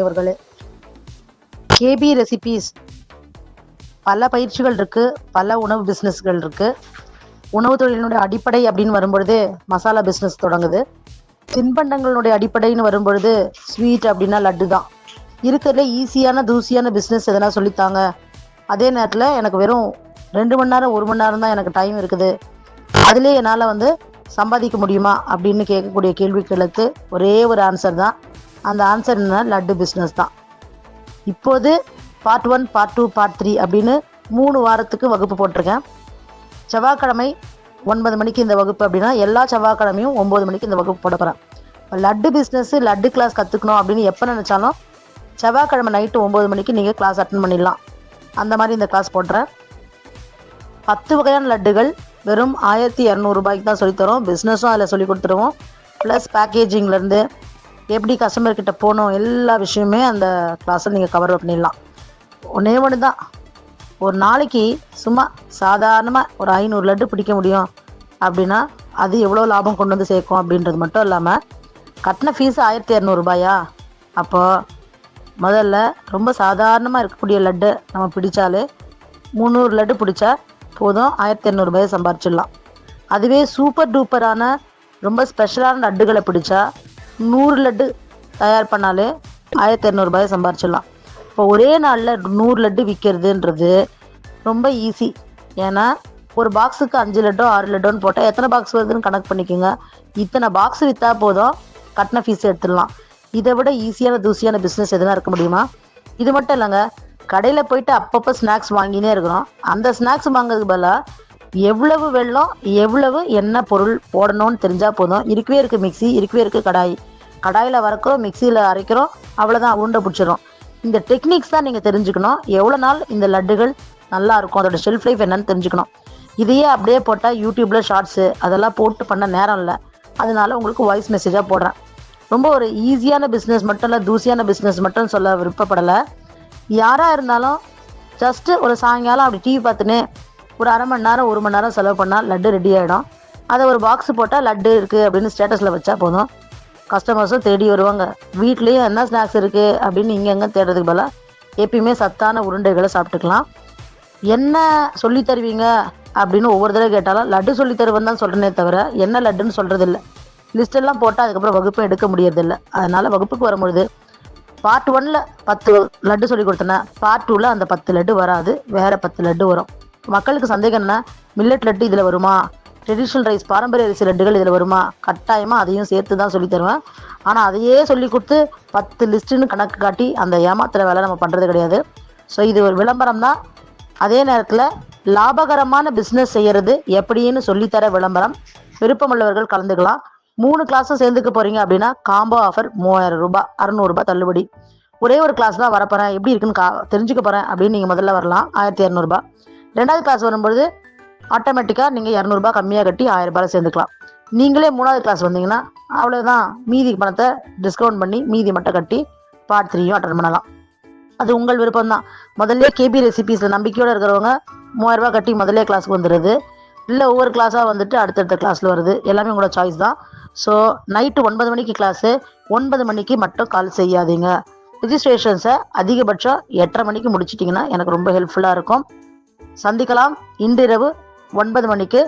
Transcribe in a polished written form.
இவர்களே. KP recipes பல பயிற்சிகள் இருக்குது, பல உணவு பிஸ்னஸ்கள் இருக்குது. உணவு தொழிலினுடைய அடிப்படை அப்படின்னு வரும்பொழுது மசாலா பிஸ்னஸ் தொடங்குது. தின்பண்டங்களுடைய அடிப்படைன்னு வரும்பொழுது ஸ்வீட் அப்படின்னா லட்டு தான். இருக்கிறதுல ஈஸியான தூசியான பிஸ்னஸ் எதனா சொல்லித்தாங்க. அதே நேரத்தில் எனக்கு வெறும் 2 மணி நேரம் 1 மணி நேரம் தான் எனக்கு டைம் இருக்குது, அதிலே என்னால் சம்பாதிக்க முடியுமா அப்படின்னு கேட்கக்கூடிய கேள்விகளுக்கு ஒரே ஒரு ஆன்சர் தான். அந்த ஆன்சர் என்ன? லட்டு பிஸ்னஸ் தான். இப்போது பார்ட் 1, பார்ட் 2, பார்ட் 3 அப்படின்னு 3 வாரத்துக்கு வகுப்பு போட்டிருக்கேன். செவ்வாய்க்கிழமை 9 மணிக்கு இந்த வகுப்பு அப்படின்னா எல்லா செவ்வாய்க்கிழமையும் 9 மணிக்கு இந்த வகுப்பு போட போகிறேன். லட்டு பிஸ்னஸ்ஸு லட்டு கிளாஸ் கற்றுக்கணும் அப்படின்னு எப்போ நினச்சாலும் செவ்வாய்க்கிழமை நைட்டு 9 மணிக்கு நீங்கள் கிளாஸ் அட்டன் பண்ணிடலாம். அந்த மாதிரி இந்த கிளாஸ் போடுறேன். 10 வகையான லட்டுகள் வெறும் 1200 ரூபாய்க்கு தான் சொல்லித்தரோம். பிஸ்னஸும் அதில் சொல்லி கொடுத்துருவோம். ப்ளஸ் பேக்கேஜிங்லேருந்து எப்படி கஸ்டமர்கிட்ட போகணும் எல்லா விஷயமே அந்த கிளாஸில் நீங்கள் கவர் பண்ணிடலாம். ஒன்றே ஒன்று தான், ஒரு நாளைக்கு சும்மா சாதாரணமாக ஒரு 500 லட்டு பிடிக்க முடியும் அப்படின்னா அது எவ்வளோ லாபம் கொண்டு வந்து சேர்க்கும் அப்படின்றது மட்டும் இல்லாமல், கட்டின ஃபீஸு 1200 ரூபாயா, அப்போது முதல்ல ரொம்ப சாதாரணமாக இருக்கக்கூடிய லட்டு நம்ம பிடிச்சாலே 300 லட்டு பிடிச்சா போதும், 1200 ரூபாயை சம்பாரிச்சிடலாம். அதுவே சூப்பர் டூப்பரான ரொம்ப ஸ்பெஷலான லட்டுகளை பிடிச்சா 100 லட்டு தயார் பண்ணாலே 1200 ரூபாயை சம்பாரிச்சிடலாம். இப்போ ஒரே நாளில் 100 லட்டு விற்கிறதுன்றது ரொம்ப ஈஸி. ஏன்னா ஒரு பாக்ஸுக்கு 5 லட்டோ 6 லட்டோன்னு போட்டால் எத்தனை பாக்ஸ் வருதுன்னு கணக்கு பண்ணிக்கோங்க. இத்தனை பாக்ஸ் விற்றா போதும், கட்டின ஃபீஸ் எடுத்துடலாம். இதை விட ஈஸியான தூசியான பிஸ்னஸ் எதுனா இருக்க முடியுமா? இது மட்டும் இல்லைங்க, கடையில் போயிட்டு அப்பப்போ ஸ்நாக்ஸ் வாங்கினே இருக்கிறோம். அந்த ஸ்நாக்ஸ் வாங்குறதுக்கு பதிலாக எவ்வளவு வெல்லம் எவ்வளவு என்ன பொருள் போடணும்னு தெரிஞ்சால் போதும். இருக்கவே இருக்குது மிக்ஸி, இருக்கவே இருக்குது கடாய். கடாயில் வறுக்கிறோம், மிக்சியில் அரைக்கிறோம், அவ்வளோதான், உருண்டை பிடிச்சிடும். இந்த டெக்னிக்ஸ் தான் நீங்கள் தெரிஞ்சுக்கணும். எவ்வளோ நாள் இந்த லட்டுகள் நல்லா இருக்கும், அதோட ஷெல்ஃப் லைஃப் என்னன்னு தெரிஞ்சுக்கணும். இதையே அப்படியே போட்டால் யூடியூப்பில் ஷார்ட்ஸு அதெல்லாம் போட்டு பண்ண நேரம் இல்லை. அதனால உங்களுக்கு வாய்ஸ் மெசேஜாக போடுறேன். ரொம்ப ஒரு ஈஸியான பிஸ்னஸ் மட்டும் இல்லை, தூசியான பிஸ்னஸ் மட்டும் சொல்ல விருப்பப்படலை. யாராக இருந்தாலும் ஜஸ்ட்டு ஒரு சாயங்காலம் அப்படி டிவி பார்த்துன்னு ஒரு அரை மணி நேரம் 1 மணி நேரம் செலவு பண்ணால் லட்டு ரெடி ஆகிடும். அதை ஒரு பாக்ஸ் போட்டால் லட்டு இருக்குது அப்படின்னு ஸ்டேட்டஸில் வச்சா போதும், கஸ்டமர்ஸும் தேடி வருவாங்க. வீட்லேயும் என்ன ஸ்நாக்ஸ் இருக்குது அப்படின்னு இங்கே எங்கே தேடுறதுக்கு பதிலாக எப்பயுமே சத்தான உருண்டைகளை சாப்பிட்டுக்கலாம். என்ன சொல்லி தருவீங்க அப்படின்னு ஒவ்வொரு தடவை கேட்டாலும் லட்டு சொல்லி தருவேன் தான் சொல்கிறேனே தவிர என்ன லட்டுன்னு சொல்கிறதில்ல. லிஸ்ட்டெல்லாம் போட்டால் அதுக்கப்புறம் வகுப்பை எடுக்க முடியறதில்லை. அதனால் வகுப்புக்கு வரும்பொழுது பார்ட் 1ல் 10 லட்டு சொல்லி கொடுத்தேன்னா பார்ட் 2ல் அந்த 10 லட்டு வராது, வேறு 10 லட்டு வரும். மக்களுக்கு சந்தேகம் என்ன, மில்லட் லட்டு இதில் வருமா, ட்ரெடிஷ்னல் ரைஸ் பாரம்பரிய அரிசி லட்டுகள் இதில் வருமா? கட்டாயமாக அதையும் சேர்த்து தான் சொல்லி தருவேன். ஆனால் அதையே சொல்லி கொடுத்து 10 லிஸ்ட்டுன்னு கணக்கு காட்டி அந்த ஏமாத்துகிற வேலை நம்ம பண்ணுறது கிடையாது. ஸோ இது ஒரு விளம்பரம் தான். அதே நேரத்தில் லாபகரமான பிஸ்னஸ் செய்கிறது எப்படின்னு சொல்லித்தர விளம்பரம். விருப்பமுள்ளவர்கள் கலந்துக்கலாம். 3 கிளாஸும் சேர்ந்துக்க போகிறீங்க அப்படின்னா காம்போ ஆஃபர் 3000 ரூபாய், 600 ரூபாய் தள்ளுபடி. ஒரே ஒரு கிளாஸ் தான் வரப்போகிறேன், எப்படி இருக்குன்னு தெரிஞ்சுக்க போகிறேன் அப்படின்னு நீங்கள் முதல்ல வரலாம், 1200 ரூபாய். 2வது கிளாஸ் வரும்பொழுது ஆட்டோமேட்டிக்காக நீங்கள் 200 ரூபாய் கம்மியாக கட்டி 1000 ரூபாயில் சேர்ந்துக்கலாம். நீங்களே 3வது கிளாஸ் வந்தீங்கன்னா அவ்வளோதான், மீதி பணத்தை டிஸ்கவுண்ட் பண்ணி மீதி மட்டும் கட்டி பார்ட் 3யும் அட்டன் பண்ணலாம். அது உங்கள் விருப்பம் தான். முதல்ல கேபி ரெசிபீஸில் நம்பிக்கையோடு இருக்கிறவங்க 3000 ரூபாய் கட்டி முதல்ல கிளாஸுக்கு வந்துடுது, இல்லை ஒவ்வொரு கிளாஸாக வந்துட்டு அடுத்தடுத்த கிளாஸில் வருது, எல்லாமே உங்களோட சாய்ஸ் தான். ஸோ நைட்டு 9 மணிக்கு கிளாஸு, 9 மணிக்கு மட்டும் கால் செய்யாதீங்க. ரிஜிஸ்ட்ரேஷன்ஸை அதிகபட்சம் 8:30 மணிக்கு முடிச்சிட்டிங்கன்னா எனக்கு ரொம்ப ஹெல்ப்ஃபுல்லாக இருக்கும். சந்திக்கலாம் இன்றிரவு 9 மணிக்கு